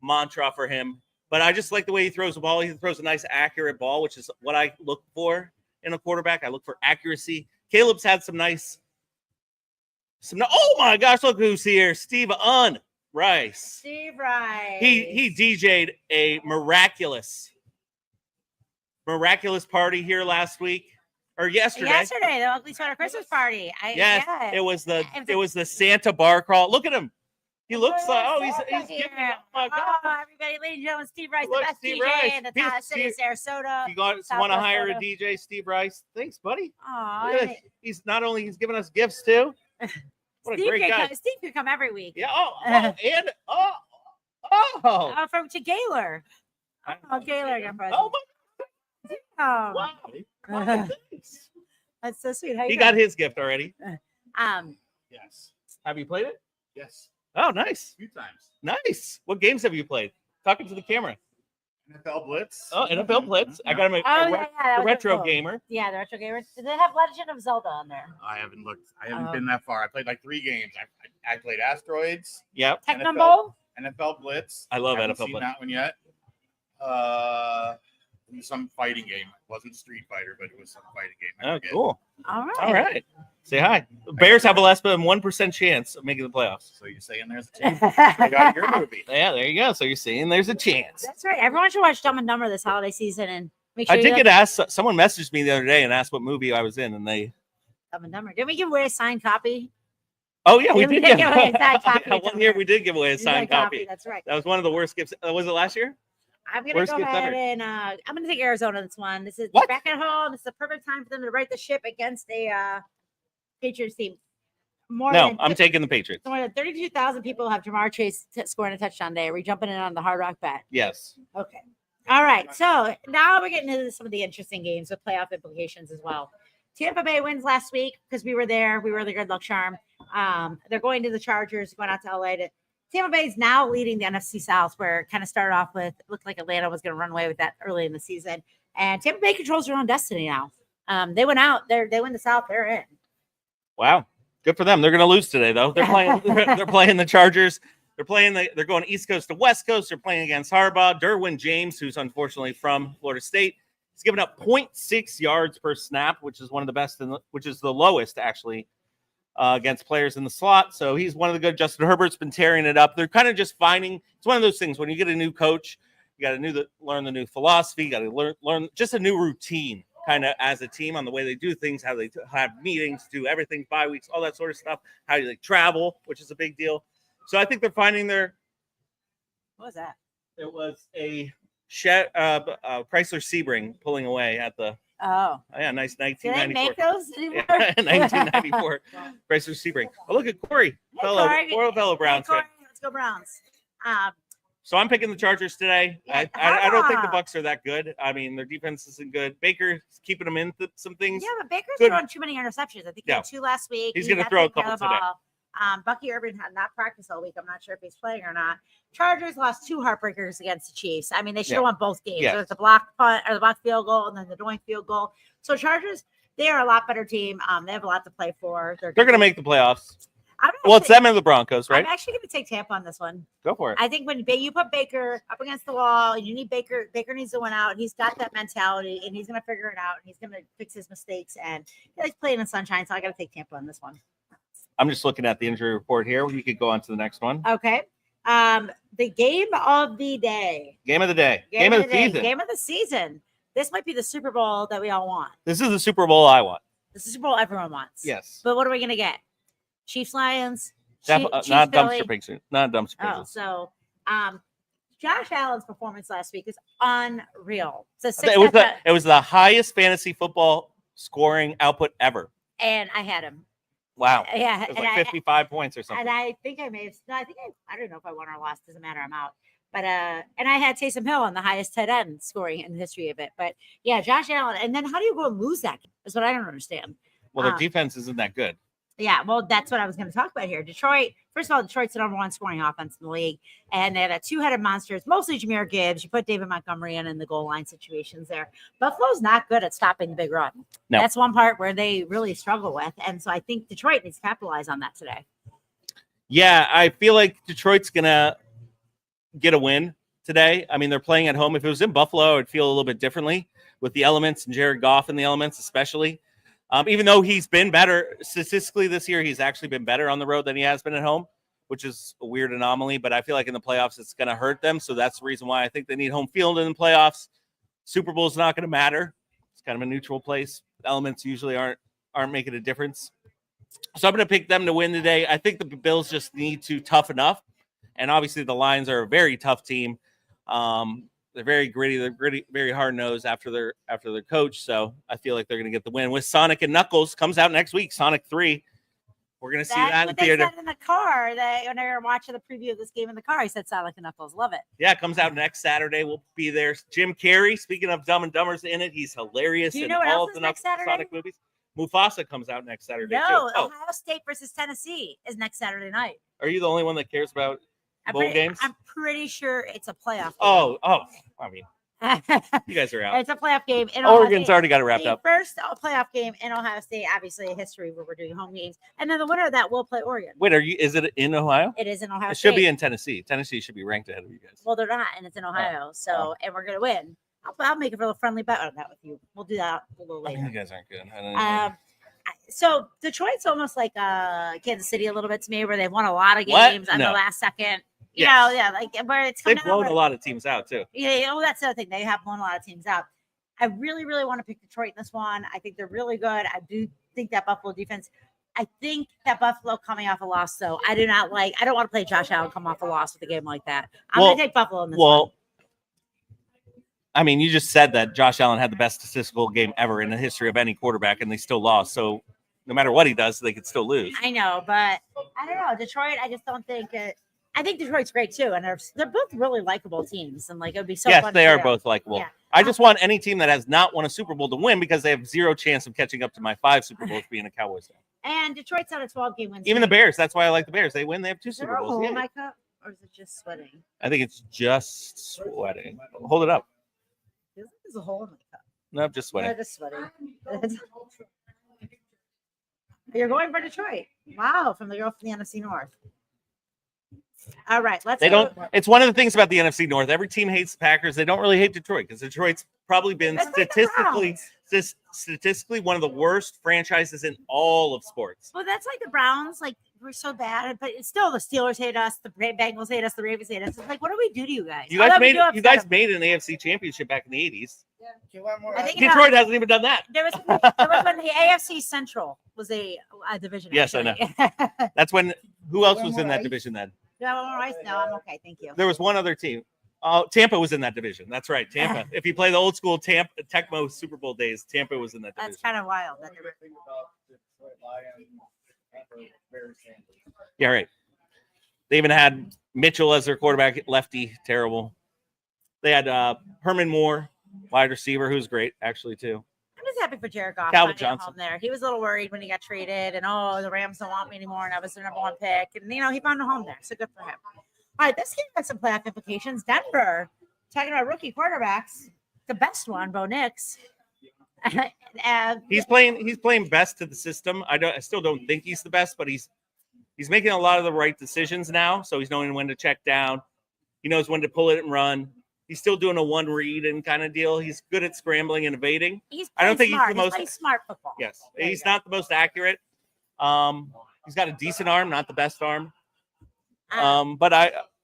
mantra for him. But I just like the way he throws the ball. He throws a nice, accurate ball, which is what I look for in a quarterback. I look for accuracy. Caleb's had some nice. Oh my gosh! Look who's here, Steve Rice. Steve Rice. He DJ'd a miraculous party here last week or yesterday. Yesterday, the Ugly Sweater Christmas party. Yes, Yeah. it was the Santa bar crawl. Look at him. He looks like he's giving. Oh my God! Oh, everybody, ladies and gentlemen, Steve Rice, Look, the best Steve DJ Rice. in the city of Sarasota. You guys South want to hire a Florida. DJ, Steve Rice? Thanks, buddy. Oh, Look at this. He's giving us gifts too. What a Steve great guy. Steve could come every week. Yeah. Oh. From to Gaylor. Oh, Gaylor got presents. Oh my. Oh. Wow. Thanks. That's so sweet. How you He doing? got his gift already. Yes. Have you played it? Yes. Oh, nice. A few times. Nice. What games have you played? Talking to the camera. NFL Blitz. Oh, NFL Blitz. I got him Oh, yeah, that a was retro cool. gamer. Yeah, the retro gamers. Did they have Legend of Zelda on there? I haven't looked. I haven't Oh. been that far. I played like 3 games. I played Asteroids, Yep. Tecmo NFL. Bowl? NFL Blitz. I love Haven't NFL seen Blitz. that one yet. Some fighting game. It wasn't Street Fighter, but it was some fighting game. I Oh, forget. cool. All right. All right. Say hi. Bears have a less than 1% chance of making the playoffs. So you're saying there's a chance I got your movie. Yeah, there you go. So you're seeing there's a chance. That's right. Everyone should watch Dumb and Dumber this holiday season and make sure I you did like get asked. Someone messaged me the other day and asked what movie I was in, and they. Dumb and Dumber. Didn't we give away a signed copy? Oh yeah, we Yeah, we did did give give away a signed copy of one Dumb year and we did give away a signed copy. That's right. That was one of the worst gifts. Was it last year? I'm gonna Worst go gift ahead ever. and I'm gonna take Arizona this one. This is What? back at home. This is the perfect time for them to right the ship against a Patriots team. No, I'm taking the Patriots. More than 32,000 people have Jamar Chase scoring a touchdown day. Are we jumping in on the Hard Rock bet? Yes. Okay. All right. So now we're getting into some of the interesting games with playoff implications as well. Tampa Bay wins last week because we were there. We were the good luck charm. They're going to the Chargers, going out to LA. Tampa Bay is now leading the NFC South, where it kind of started off with it looked like Atlanta was going to run away with that early in the season. And Tampa Bay controls their own destiny now. They went out. They win the South. They're in. Wow. Good for them. They're going to lose today, though. They're playing. They're playing the Chargers. They're playing. They're going East Coast to West Coast. They're playing against Harbaugh. Derwin James, who's unfortunately from Florida State, he's given up 0.6 yards per snap, which is one of the best, which is the lowest actually against players in the slot. So he's one of the good. Justin Herbert's been tearing it up. They're kind of just finding. It's one of those things when you get a new coach, you got to learn the new philosophy. You got to learn just a new routine, kind of as a team on the way they do things, how they have meetings, do everything, 5 weeks, all that sort of stuff. How they travel, which is a big deal. So I think they're finding their. What was that? It was a Chrysler Sebring pulling away at the. Oh. Yeah, nice Do they 1994. make those anymore? Yeah, 1994 Chrysler Sebring. Oh, look at Corey, fellow Browns fan. Let's go Browns. So I'm picking the Chargers today. Yeah, I don't think the Harbaugh. Bucks are that good. I mean, their defense isn't good. Baker's keeping them in some things. Yeah, but Baker's Good. throwing too many interceptions. I think he had 2 last week. He's He gonna got throw a taken care couple of the today. ball. Bucky Urban had not practiced all week. I'm not sure if he's playing or not. Chargers lost 2 heartbreakers against the Chiefs. I mean, they should have won both games. Yes. There was the block punt or the block field goal and then the doink field goal. So Chargers, they are a lot better team. They have a lot to play for. They're going to make the playoffs. I'm Well, it's actually- them and the Broncos, right? I'm actually going to take Tampa on this one. Go for it. I think when you put Baker up against the wall, you need Baker. Baker needs to win out. He's got that mentality, and he's going to figure it out. And he's going to fix his mistakes. And he likes playing in sunshine, so I got to take Tampa on this one. I'm just looking at the injury report here. We could go on to the next one. Okay. The game of the day. Game of the day. Game of the day. season. Game of the season. This might be the Super Bowl that we all want. This is the Super Bowl I want. This is the Super Bowl everyone wants. Yes. But what are we going to get? Chiefs, Lions. Not Philly? dumpster pictures. Not dumpster Oh, pictures. so Josh Allen's performance last week is unreal. It's a It was the highest fantasy football scoring output ever. and I had him. Wow. Yeah, It was and like 55 points or something. and I think I may have. No, I don't know if I won or lost. Doesn't matter. I'm out. But and I had Taysom Hill on the highest tight end scoring in the history of it. But yeah, Josh Allen. And then how do you go and lose that game? Is what I don't understand. Well, their defense isn't that good. Yeah, well, that's what I was going to talk about here. Detroit, first of all, Detroit's the number one scoring offense in the league, and they had a two-headed monster. It's mostly Jahmyr Gibbs. You put David Montgomery in the goal line situations there. Buffalo's not good at stopping the big run. No. That's one part where they really struggle with, and so I think Detroit needs to capitalize on that today. Yeah, I feel like Detroit's going to get a win today. I mean, they're playing at home. If it was in Buffalo, I would feel a little bit differently with the elements and Jared Goff in the elements, especially. Even though he's been better statistically this year, he's actually been better on the road than he has been at home, which is a weird anomaly. But I feel like in the playoffs, it's going to hurt them. So that's the reason why I think they need home field in the playoffs. Super Bowl is not going to matter. It's kind of a neutral place. Elements usually aren't making a difference. So I'm going to pick them to win today. I think the Bills just need to toughen up. And obviously the Lions are a very tough team. They're very gritty. They're gritty, very hard-nosed after their coach. So I feel like they're going to get the win. With Sonic and Knuckles comes out next week. Sonic 3. We're going to see that in what they theater. said in the car. That when they were watching the preview of this game in the car, he said Sonic and Knuckles. Love it. Yeah, it comes out next Saturday. We'll be there. Jim Carrey, speaking of Dumb and Dumber's in it, he's hilarious Do you in know what all else of is the next Saturday? Sonic movies. Mufasa comes out next Saturday No, too. Oh, Ohio State versus Tennessee is next Saturday night. are you the only one that cares about bowl games? I'm pretty sure it's a playoff. Oh, I mean, Game. you guys are out. It's a playoff game. In Ohio Oregon's State. already got it wrapped The up. first playoff game in Ohio State, obviously a history where we're doing home games, and then the winner of that will play Oregon. Wait, is it in Ohio? It is in Ohio It State. should be in Tennessee. Tennessee should be ranked ahead of you guys. Well, they're not, and it's in Ohio. So, and we're gonna win. I'll make a little friendly bet on that with you. We'll do that a little later. You guys aren't good. I don't know. So Detroit's almost like Kansas City a little bit to me, where they've won a lot of What? games on No. the last second. You Yes. know, yeah, like where it's They've coming blown out. a lot of teams out too. Yeah, you know, that's the other thing. They have blown a lot of teams out. I really, really want to pick Detroit in this one. I think they're really good. I do think that Buffalo defense. I think that Buffalo coming off a loss, though. I don't want to play Josh Allen come off a loss with a game like that. I'm going to take Buffalo in this one. I mean, you just said that Josh Allen had the best statistical game ever in the history of any quarterback, and they still lost. So no matter what he does, they could still lose. I know, but I don't know. Detroit, I just don't think it. I think Detroit's great too, and they're both really likable teams, and like it would be so. Yes, fun they to are do. both likable. Yeah. I just want any team that has not won a Super Bowl to win because they have zero chance of catching up to my 5 Super Bowls being a Cowboys fan. And Detroit's on a 12-game win. Even the streak. Bears. That's why I like the Bears. They win. They have 2 Is there Super a Bowls. hole in Yeah. my cup, or is it just sweating? I think it's just sweating. Hold it up. There's a hole in my cup. No, just sweating. No, just sweating. You're going for Detroit. Wow, from the girl from the NFC North. All right, let's. They go. don't. It's one of the things about the NFC North. Every team hates the Packers. They don't really hate Detroit because Detroit's probably been That's like the statistically one of the worst franchises in all of sports. Well, that's like the Browns. Like we're so bad, but it's still the Steelers hate us, the Bengals hate us, the Ravens hate us. It's like, what do we do to you guys? You guys Although we made do upset you guys them. made an AFC championship back in the 80s. I think Detroit hasn't even done that. There was when the AFC Central was a division. Yes, I know. actually. That's when. Who else was in that division then? Do I want more ice? No, I'm okay. Thank you. There was one other team. Tampa was in that division. That's right, Tampa. If you play the old school Tecmo Super Bowl days, Tampa was in that division. That's kind of wild. Yeah, right. They even had Mitchell as their quarterback, lefty, terrible. They had Herman Moore, wide receiver, who's great actually too. I'm just happy for Jared Goff. Calvin finding a Johnson. home there. He was a little worried when he got traded, and the Rams don't want me anymore, and I was their number 1 pick, and he found a home there, so good for him. All right, this game has some playoff implications. Denver, talking about rookie quarterbacks, the best one, Bo Nix. He's playing best to the system. I still don't think he's the best, but he's making a lot of the right decisions now. So he's knowing when to check down. He knows when to pull it and run. He's still doing a one read and kind of deal. He's good at scrambling and evading. I don't think he's the most playing smart football. Yes, he's not the most accurate. He's got a decent arm, not the best arm. But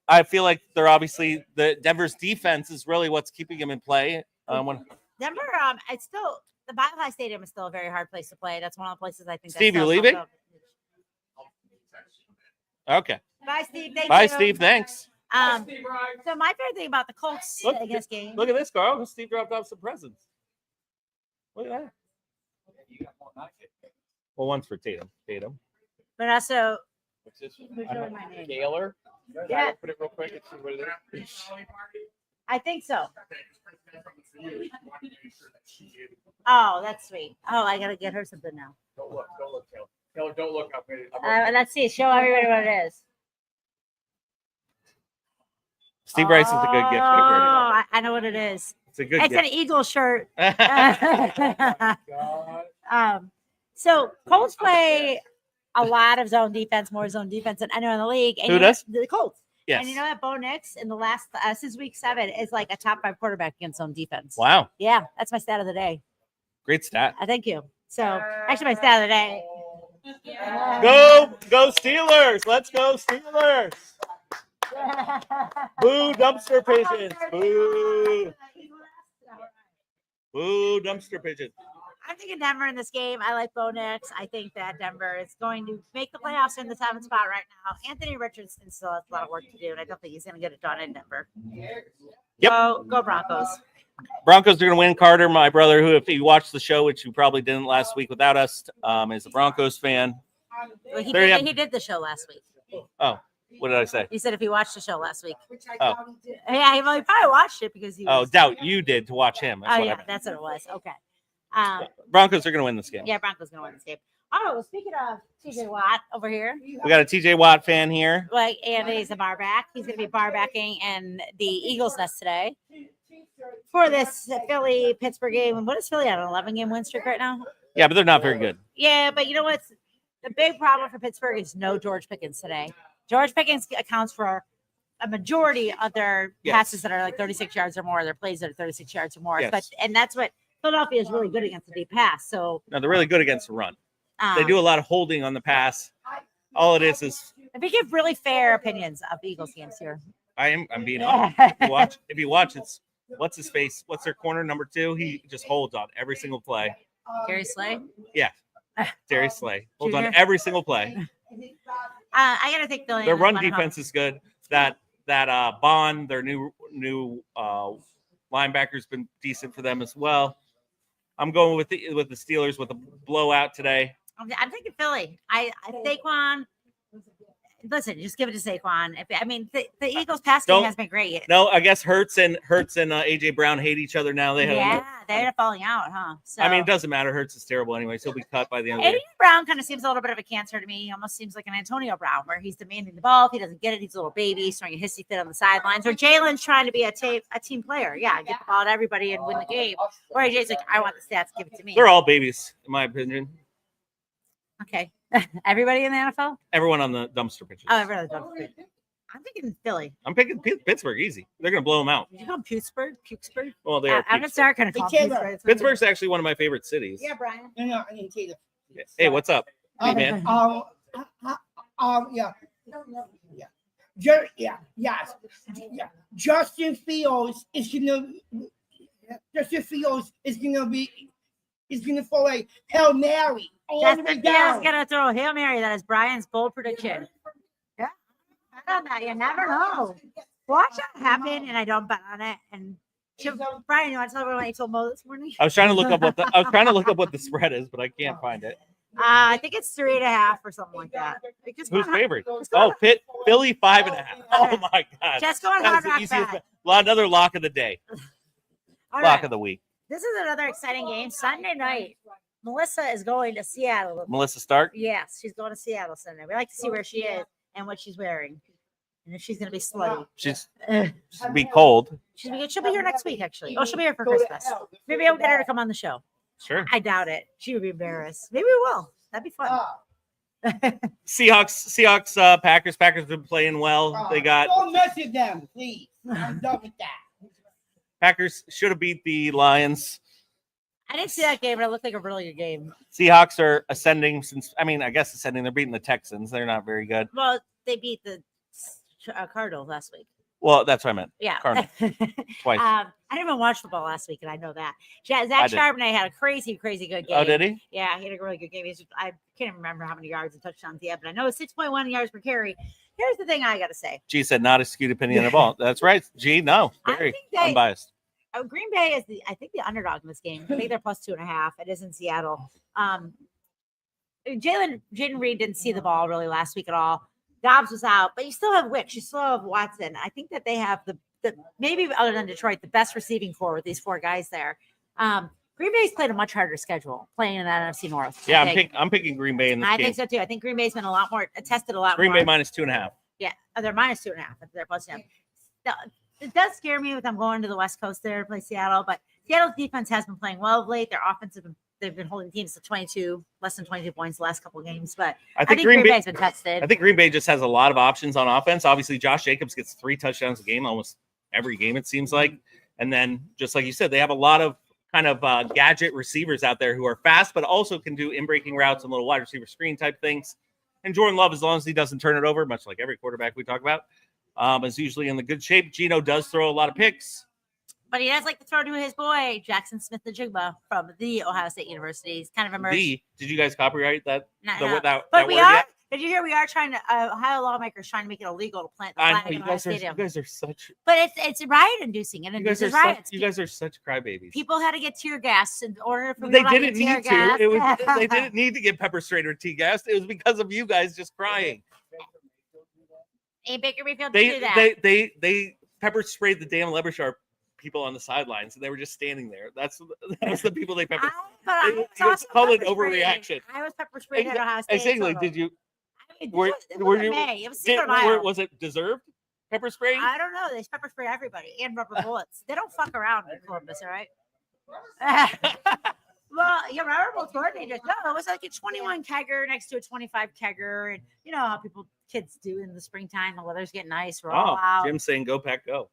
I feel like they're obviously the Denver's defense is really what's keeping him in play. Denver, it's still the Mile High Stadium is still a very hard place to play. That's one of the places I think. Steve, you leaving? Okay. Bye, Steve. Bye, Steve. Thanks. So my favorite thing about the Colts in this game. Look at this, Carl. Steve dropped off some presents. Look at that. Well, one's for Tatum. but also What's this one? Who's showing my name? Gaylor? Yeah. Put it real quick and see what it is. I think so. Oh, that's sweet. Oh, I gotta get her something now. Don't look, Taylor. Taylor, don't look up. Let's see. Show everybody what it is. Steve Rice is a good gift giver. I know what it is. It's a good It's an gift. Eagle shirt. God. So Colts play a lot of zone defense, more zone defense than anyone in the league. And Who you know, does? the Colts. Yes. And you know that Bo Nix in the last since week 7 is like a top 5 quarterback against zone defense. Wow. Yeah, that's my stat of the day. Great stat. Thank you. So actually, my stat of the day. Go Steelers. Let's go Steelers. Boo dumpster pigeons. Boo. Boo dumpster pigeons. I'm thinking Denver in this game. I like Bo Nix. I think that Denver is going to make the playoffs in the 7th spot right now. Anthony Richardson still has a lot of work to do, and I don't think he's going to get it done in Denver. Yep. Go Broncos. Broncos are going to win. Carter, my brother, who, if you watched the show, which you probably didn't last week without us, is a Broncos fan. Well, he, There you did, have- he did the show last week. Oh, what did I say? He said if he watched the show last week. Which I Oh. doubt he did. Yeah, he probably watched it because he Oh, was. doubt you did to watch him. That's Oh, what I yeah, meant. that's what it was. Okay. Broncos are going to win this game. Yeah, Broncos going to win this game. Oh, well, speaking of TJ Watt over here, We got a TJ Watt fan here. like, and he's a bar back. He's going to be bar backing in the Eagles nest today for this Philly-Pittsburgh game. What is Philly on, an 11-game win streak right now? Yeah, but they're not very good. Yeah, but you know what's the big problem for Pittsburgh is no George Pickens today. George Pickens accounts for a majority of their Yes. passes that are like 36 yards or more, their plays that are 36 yards or more. Yes. But and that's what Philadelphia is really good against the deep pass. So No, they're really good against the run. They um, do a lot of holding on the pass. All it is If we give really fair opinions of Eagles games here, I'm being honest. If you watch, it's what's his face? What's their corner number 2? He just holds on every single play. Gary Slay. Darius Slay holds on Junior. every single play. I gotta think Philly. Their run went home. defense is good. That Bond, their new linebacker's been decent for them as well. I'm going with the Steelers with a blowout today. I'm thinking Philly. I Saquon. Listen, just give it to Saquon. The Eagles' pass game Don't- has been great. No, I guess Hurts and AJ Brown hate each other now. They're falling out, huh? So I mean, it doesn't matter. Hurts is terrible anyway. So he'll be cut by the end of the AJ year. Brown kind of seems a little bit of a cancer to me. He almost seems like an Antonio Brown, where he's demanding the ball. If he doesn't get it, he's a little baby, he's throwing a hissy fit on the sidelines. Or Jalen's trying to be a team player. Yeah, get the ball to everybody and win the game. Or AJ's like, I want the stats, give it to me. They're all babies, in my opinion. Okay. Everybody in the NFL? Everyone on the dumpster pitches. Oh, I really don't. I'm thinking Philly. I'm picking Pittsburgh easy. They're going to blow them out. Did you call him Pittsburgh? Pittsburgh? Well, they are. I'm gonna Pittsburgh. start kind of calling Taylor. Pittsburgh. It's Pittsburgh's actually one of my favorite cities. Yeah, Brian. No, I didn't take it. Hey, what's up? Hey, man. Yeah. Yes. Justin Fields is gonna throw a Hail Mary all the way Justin Fields down. gonna throw a Hail Mary. That is Brian's bold prediction. Yeah. I don't know. You never know. Watch that happen, and I don't bet on it. And Brian, you want to tell everyone what you told Mo this morning? I was trying to look up what the spread is, but I can't find it. I think it's 3.5 or something like that. Just Who's go on- favorite? Oh, Philly 5.5. Oh my God. Just go on That was Hard the Rock easiest. Bet. Another lock of the day. All Lock right. of the week. This is another exciting game. Sunday night, Melissa is going to Seattle. Melissa Stark. Yes, she's going to Seattle Sunday. We like to see where she is and what she's wearing. And if she's going to be slutty. She's gonna be cold. She'll be here next week, actually. Oh, she'll be here for Christmas. Maybe I'll get her to come on the show. Sure. I doubt it. She would be embarrassed. Maybe we will. That'd be fun. Seahawks, Packers. Packers have been playing well. They got Don't mess with them, please. I'm done with that. Packers should have beat the Lions. I didn't see that game, but it looked like a really good game. Seahawks are ascending I guess ascending. They're beating the Texans. They're not very good. Well, they beat the Cardinals last week. Well, that's what I meant. Yeah. Cardinals. Twice. I didn't even watch football last week, and I know that. Zach did. Charbonnet had a crazy good game. Oh, did he? Yeah, he had a really good game. I can't even remember how many yards and touchdowns he had, but I know it's 6.1 yards per carry. Here's the thing I got to say. G said not a skewed opinion at all. That's right. G, no. I Very think they- unbiased. Green Bay is the underdog in this game. I think they're plus 2.5. It is in Seattle. Jaden Reed didn't see the ball really last week at all. Dobbs was out, but you still have Wicks. You still have Watson. I think that they have the maybe other than Detroit, the best receiving core with these 4 guys there. Green Bay's played a much harder schedule playing in that NFC North. Yeah, I'm picking Green Bay in this I game. think so too. I think Green Bay's been a lot more tested a lot Green more. Bay minus 2.5. Yeah, they're minus 2.5. They're plus 2.5. It does scare me with them going to the West Coast there to play Seattle, but Seattle's defense has been playing well of late. Their offense they've been holding teams to less than 22 points the last couple of games. But I think Green Bay's been tested. I think Green Bay just has a lot of options on offense. Obviously, Josh Jacobs gets 3 touchdowns a game, almost every game it seems like. And then, just like you said, they have a lot of kind of gadget receivers out there who are fast, but also can do in-breaking routes and little wide receiver screen type things. And Jordan Love, as long as he doesn't turn it over, much like every quarterback we talk about, is usually in the good shape. Geno does throw a lot of picks. But he does like to throw to his boy, Jackson Smith-Njigba from the Ohio State University. He's kind of emerged. Did you guys copyright that? No. That but word we are. yet? Did you hear we are trying to Ohio lawmakers trying to make it illegal to plant the flag in Ohio Stadium? You guys are such. But it's riot inducing and induces riots. You guys are such crybabies. People had to get tear gas in order for They people didn't to get need tear to. gas. They didn't need to get pepper sprayed or tear gassed. It was because of you guys just crying. Hey, Baker Mayfield did do that. They pepper sprayed the damn Lebersharp people on the sidelines, and they were just standing there. That's the people they pepper. It's called an overreaction. I was pepper sprayed at Ohio State. Exactly. Did you? It Were you? It was Secret Mile. Was it deserved? Pepper spraying? I don't know. They pepper spray everybody and rubber bullets. They don't fuck around in Columbus, all right? Well, yeah, rubber bullets were dangerous. No, it was like a 21 kegger next to a 25 kegger, and you know how kids do in the springtime. The weather's getting nice. We're all out. Jim's saying, "Go Pack, go."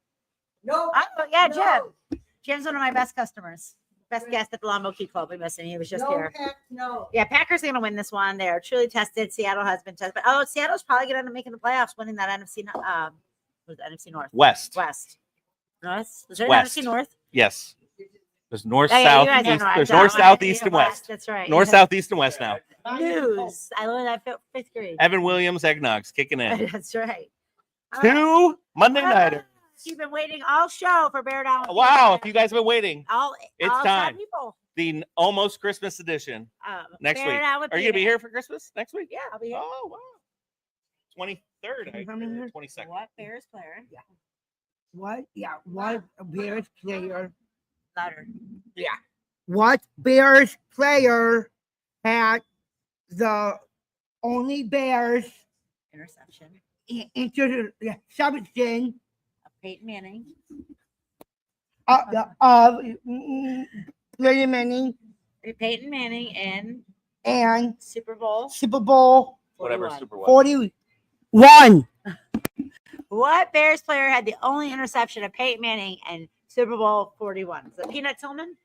No. Yeah, Jim. Jim's one of my best customers. Best guest at the Lawn Key Club. We miss him. He was just here. No. Yeah, Packers are going to win this one. They're truly tested. Seattle has been tested. But Seattle's probably going to end up making the playoffs, winning that NFC. NFC North. West. North. Is there West. NFC North? Yes. There's north, Yeah, south, you guys east. don't know. There's I'm north, sorry. south, east, and west. That's right. North, south, east, and west now. News. I learned that 5th grade. Evan Williams, Eggnog's kicking in. That's right. 2 Monday Nighters. You've been waiting all show for Bear Down. Wow, if you guys have been waiting, it's all time. People. The almost Christmas edition next week. Are you going to be here for Christmas next week? Yeah, I'll be here. Oh, wow. 23rd, I think. 22nd. What Bears player? Yeah. What? Yeah. What Bears player? Louder. Yeah. What Bears player had the only Bears Interception. interception Peyton Manning. Peyton Manning Peyton Manning in and Super Bowl Super Bowl Whatever 41. Super Bowl. 41. What Bears player had the only interception of Peyton Manning and Super Bowl 41? Is it Peanut Tillman?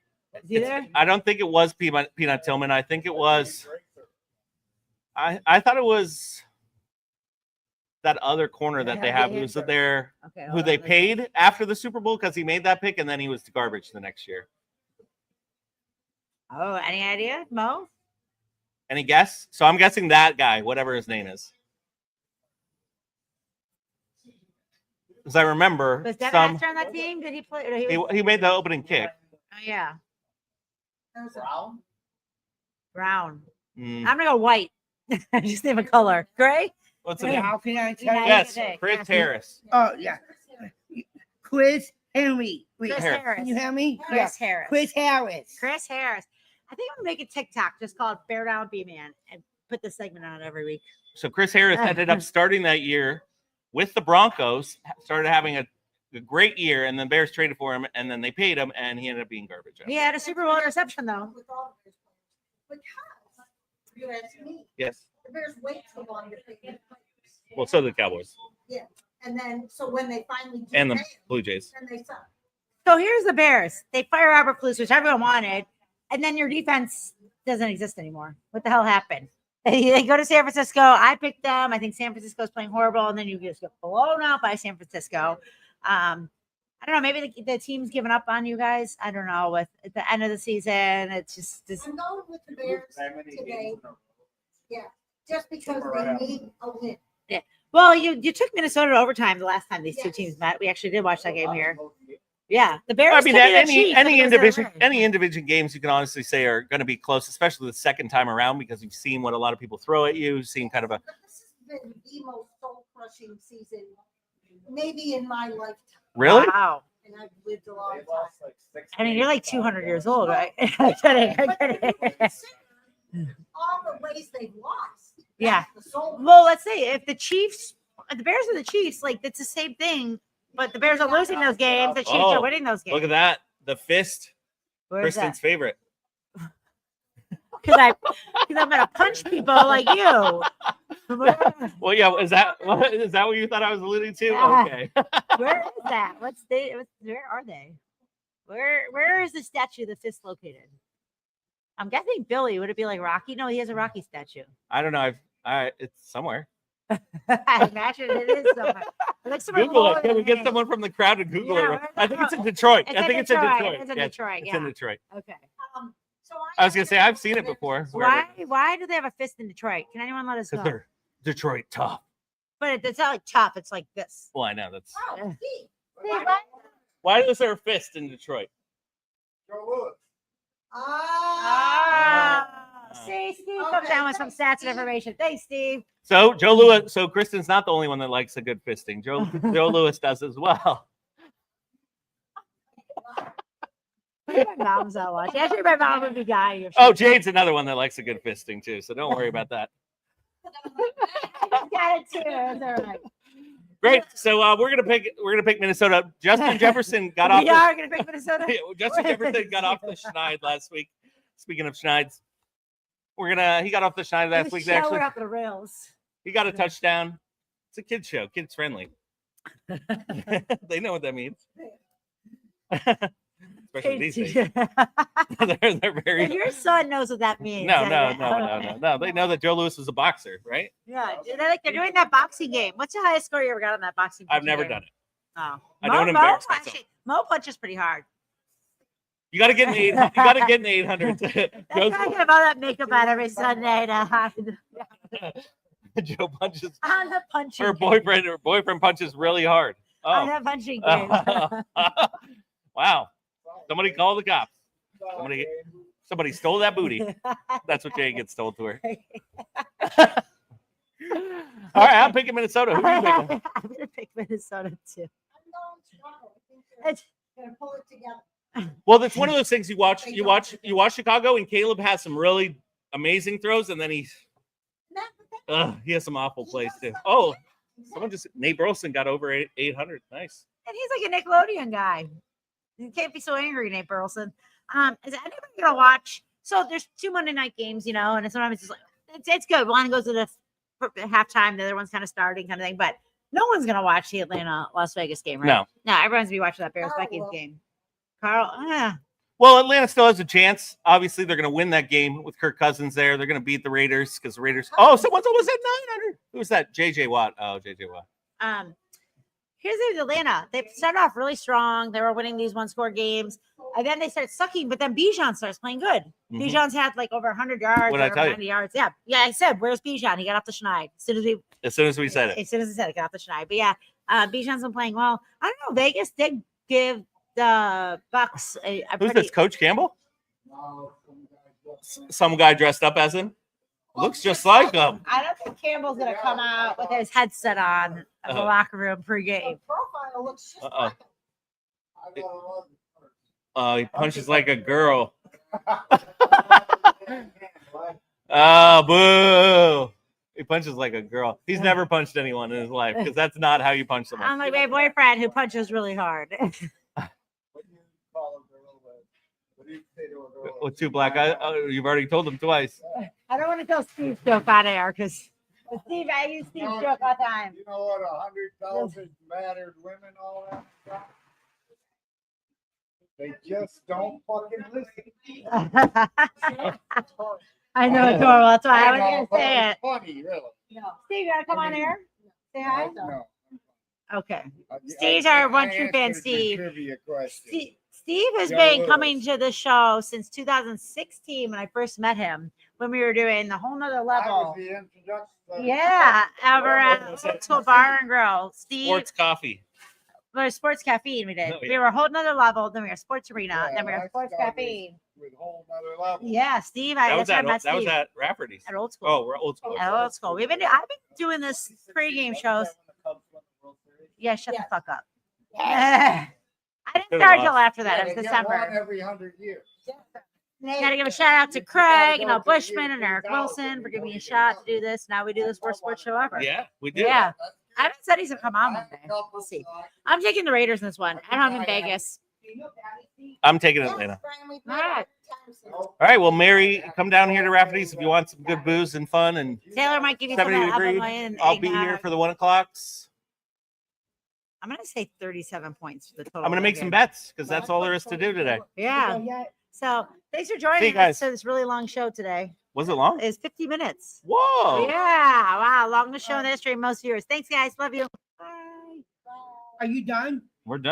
Is he there? I don't think it was Peanut Tillman. I think it was. I thought it was that other corner that they have who's there, Okay, who they paid after the Super Bowl because he made that pick and then he was garbage the next year. Oh, any idea, Mo? Any guess? So I'm guessing that guy, whatever his name is. Because I remember Was Devin Hester on that team? Did he play? Or he made the opening kick. Oh yeah, Brown. Mm. I'm gonna go white. Just name a color. Gray. What's the Yeah. name? How can I tell Yeah, you? Yes, today. Chris Harris. Oh, yeah. Chris Henry. Wait, Chris Harris. Harris. can you hear me? Chris Harris. Chris Harris. Chris Harris. I think I'm gonna make a TikTok just called Bear Down B Man and put this segment on every week. So Chris Harris ended up starting that year with the Broncos, started having a great year, and then Bears traded for him, and then they paid him, and he ended up being garbage. He had a Super Bowl interception though. You asked me. Yes. The Bears wait so long to pay their players. Well, so did the Cowboys And then, so when they finally do and the pay Blue Jays. them, then they suck. So here's the Bears. They fire Robert Flus, which everyone wanted, and then your defense doesn't exist anymore. What the hell happened? They go to San Francisco. I picked them. I think San Francisco's playing horrible, and then you just get blown out by San Francisco. I don't know. Maybe the team's giving up on you guys. I don't know. With at the end of the season, it's just this. I'm going with the Bears today. Yeah, just because they need a win. Well, you took Minnesota to overtime the last time these two Yes. teams met. We actually did watch that game here. Yeah, the Bears. I mean, could be the any Chiefs if it was their way. any individual games you can honestly say are going to be close, especially the second time around, because you've seen what a lot of people throw at you. You've seen kind of a But this has been the most soul-crushing season, maybe in my lifetime, really. Wow. and I've lived a long time. I mean, you're like 200 years old, right? I'm kidding. I'm kidding. All the ways they've lost. Yeah. That's the soul. Well, let's say if the Chiefs, if the Bears are the Chiefs, like it's the same thing, but the Bears are losing those games. The Chiefs Oh, are winning those games. Look at that, the fist, Where's Kristen's favorite. Because I'm gonna punch people like you. Well, yeah, is that what you thought I was alluding to? Yeah. Okay. Where is that? Where are they? Where is the statue of the fist located? I'm guessing Billy. Would it be like Rocky? No, he has a Rocky statue. I don't know. It's somewhere. I imagine it is somewhere. It looks somewhere Google lower it. Can we than get me. someone from the crowd to Google Yeah, it? where's I that think it's in from? Detroit. It's I think in it's in Detroit. Detroit. It's in Yeah, Detroit, It's in yeah. Detroit. Okay. So I was gonna say I've seen it before. Why do they have a fist in Detroit? Can anyone let us Because know? they're Detroit tough. But it's not like tough. It's like this. Well, I know that's. Oh, Steve. See, what? Why is there a fist in Detroit? Ah. See, Steve comes down with some stats and information. Thanks, Steve. So Joe Lewis. So Kristen's not the only one that likes a good fisting. Joe Lewis does as well. My mom's not watching. Actually, my mom would be dying. If she Oh, Jade's another one that likes a good fisting too. So don't worry about that. got it too. It's all right. Great. So we're gonna pick Minnesota. Justin Jefferson got off. We are gonna pick Minnesota. Justin Jefferson got off the schneid last week. Speaking of schneids, he got off the schneid last week. Show Actually, up the rails. he got a touchdown. It's a kids show, kids friendly. They know what that means. Especially these days. they're very. Your son knows what that means. No. They know that Joe Lewis is a boxer, right? Yeah, they're doing that boxing game. What's the highest score you ever got on that boxing? I've never done it. Oh, I don't embarrass myself. actually, Mo punches pretty hard. You got to get an 800. You got to get an 800. That's why I get all that makeup on every Sunday Joe punches. on the punching. Her boyfriend punches really hard. On Oh, the punching game. wow! Somebody call the cops. Somebody stole that booty. That's what Jay gets told to her. All right, I'm picking Minnesota. Who are you picking? I'm gonna pick Minnesota too. I'm going Chicago. I think they're gonna pull it together. Well, that's one of those things you watch Chicago, and Caleb has some really amazing throws, and then he has some awful plays too. Oh, Nate Burleson got over 800. Nice. And he's like a Nickelodeon guy. You can't be so angry, Nate Burleson. Is anybody gonna watch? So there's 2 Monday night games, and sometimes it's like it's good. One goes to the halftime, the other one's kind of starting, kind of thing. But no one's gonna watch the Atlanta Las Vegas game, right? No, everyone's gonna be watching that Bears Vikings game. Carl, Well, Atlanta still has a chance. Obviously, they're going to win that game with Kirk Cousins there. They're going to beat the Raiders because the Raiders. Oh, someone's almost at 900. Who's that? JJ Watt. Oh, JJ Watt. Here's Atlanta. They started off really strong. They were winning these 1-score games, and then they started sucking. But then Bijan starts playing good. Mhm. Bijan's had like over 100 yards. What'd I over tell you? 90 yards. Yeah. I said, "Where's Bijan?" He got off the schneid as soon as we said it. As soon as he said it, got off the schneid. But yeah, Bijan's been playing well. I don't know. Vegas did give the Bucks a Who's pretty. this? Coach Campbell? Some guy dressed up as him. Looks just like him. I don't think Campbell's gonna come out with his headset on in the locker room pregame. Profile looks just Uh-oh. like him. Oh, he punches like a girl. Oh, boo. He punches like a girl. He's never punched anyone in his life because that's not how you punch someone. I'm like my boyfriend who punches really hard. What do you call a girl? What do you say to a girl? With 2 black eyes. Oh, you've already told him twice. I don't want to tell Steve's joke on air because Steve, I use Steve's joke all the time. You know what? 100,000 battered women, all that stuff. They just don't fucking listen. I know it's horrible. That's why I was know, going to but say it. it's funny, really. Steve, you want to come on air? Say hi? No. Okay. I- Steve's I- our one I true fan, answered the Steve. trivia question. Steve has Joe been Lewis. coming to the show since 2016 when I first met him, when we were doing the whole nother I level. was the introduction. Yeah, over at Old School Bar and Grill. Steve, Sports coffee. We were sports caffeine. We did. Oh, We yeah. were a whole nother level. Then we were sports arena. Yeah, then we were that sports started caffeine. With a whole nother level. Yeah, Steve. That was that's at where I met that was Steve. at Rafferty's. At old school. Oh, we're old school. At old school. I've been doing this pregame shows. Yeah, shut the fuck up. I didn't Could've start till lost. after that. It was December. Every 100 years. Gotta give a shout out to Craig and Al Bushman and Eric Wilson for giving me a shot to do this. Now we do this worst sports show ever. Yeah, we did. Yeah. I haven't said he's gonna come on one day. We'll see. I'm taking the Raiders in this one. I'm in Vegas. I'm taking Atlanta. All right. All right. Well, Mary, come down here to Rafferty's if you want some good booze and fun. And Taylor might give you some 70 of that degree. Hawaiian I'll be here eggnog. for the 1 o'clocks. I'm gonna say 37 points for the total. I'm gonna make some bets because that's all there is to do today. Yeah. So thanks for joining See you us guys. to this really long show today. Was it long? It's 50 minutes. Whoa. Yeah. Wow. Longest show in the history of most viewers. Thanks, guys. Love you. Bye. Are you done? We're done.